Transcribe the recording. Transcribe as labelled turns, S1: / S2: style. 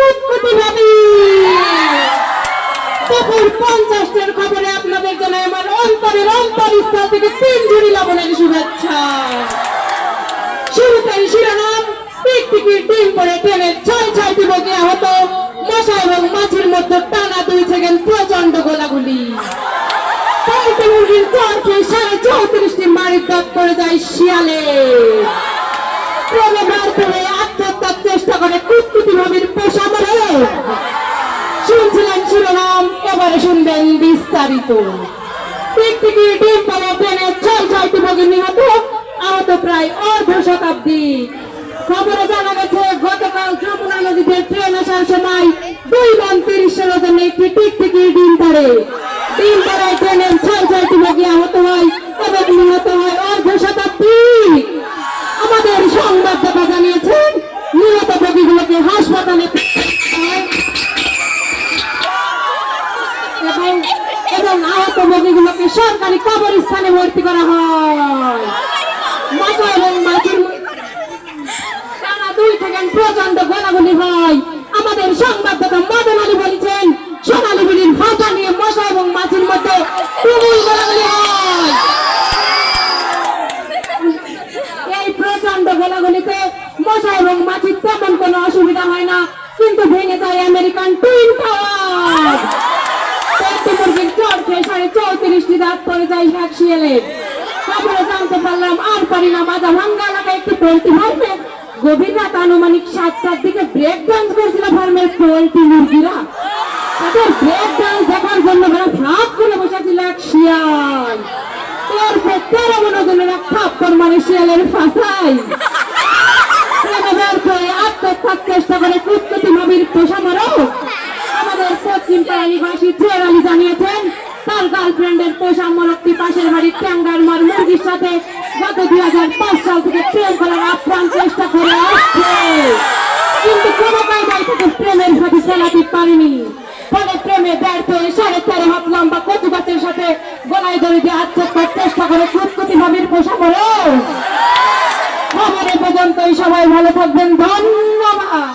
S1: কুতকুতি ভাবি। দুপুর 50টার খবরে আপনাদের জন্য আমার অন্তরের অন্তরস্থল থেকে 3 ঝুড়ি লবণের শুভেচ্ছা। শুরুতেই শিরোনাম, টিকটিকির ডিম পরে ট্রেনের 6টি বগি আহত, মশা এবং মাছির মধ্যে টানা 2 সেকেন্ড প্রচন্ড গোলাগুলি। পোল্ট্রি মুরগির জ্বর খেয়ে 34টি মারির দাঁত পড়ে যায় শিয়ালে। ট্রেনে বার করে আত্মহত্যার চেষ্টা করে কুতকুতি ভাবির পোষা মরে। শুনছিলেন শিরোনাম, এবারে শুনবেন বিস্তারিত। টিকটিকির ডিম পরে ট্রেনের 6টি বগি নিহত, আহত প্রায় অর্ধ শতাব্দী। খবরে জানা গেছে গতকাল যমুনা নদীতে ট্রেন আসার সময় 2 ওজনের একটি টিকটিকির ডিম পড়ে। ডিম পড়ায় ট্রেনের 6টি বগি আহত হয় এবং নিহত হয় অর্ধ শতাব্দী। আমাদের সংবাদদাতা জানিয়েছেন নিহত বগিগুলোকে হাসপাতালে এবং আহত বগিগুলোকে সরকারি কবরস্থানে ভর্তি করা হয়। মশা এবং মাছির টানা 2 সেকেন্ড প্রচন্ড গোলাগুলি হয়। আমাদের সংবাদদাতা মদন আলী বলেছেন, সোনালী বিড়ির ভাষা নিয়ে মশা এবং মাছির মধ্যে তুমুল গোলাগুলি হয়। এই প্রচন্ড গোলাগুলিতে মশা এবং মাছির তেমন কোনো অসুবিধা হয় না, কিন্তু ভেঙে যায় আমেরিকান টুইন টাওয়ার। পোল্ট্রি মুরগির জ্বর খেয়ে 34টি দাঁত পড়ে যায় শিয়ালের। খবরে জানতে পারলাম আর পারি না, মাঝাভাঙ্গা এলাকায় একটি পোল্ট্রি ফার্মে গভীর রাত আনুমানিক 7টার দিকে ব্রেক ডান্স করছিল ফার্মের পোল্ট্রি মুরগিরা। তাদের ব্রেক ডান্স দেখার জন্য ফাঁক করে বসেছিল এক শিয়াল। এরপর 13 মনোজনের এক থাপ্পড় মানে শিয়ালের ফাঁসাই। আত্মহত্যার চেষ্টা করে কুতকুতি ভাবির পোষা মরক। আমাদের পশ্চিম পাড়া নিবাসী জের আলী জানিয়েছেন, তার গার্লফ্রেন্ডের পোষা মরকটি পাশের বাড়ির ট্যাঙ্গার মার মুরগির সাথে গত 2005 সাল থেকে প্রেম করার আপ্রাণ চেষ্টা করে আসছে, কিন্তু কোনো কায়দায় তাকে প্রেমের সাথে চালাতে পারেনি। ফলে প্রেমে ব্যর্থ হয়ে 13.5 হাত লম্বা কচু গাছের সাথে গলায় দড়ি দিয়ে আত্মহত্যার চেষ্টা করে কুতকুতি ভাবির পোষা মরক। খবরে পর্যন্তই, সবাই ভালো থাকবেন, ধন্যবাদ।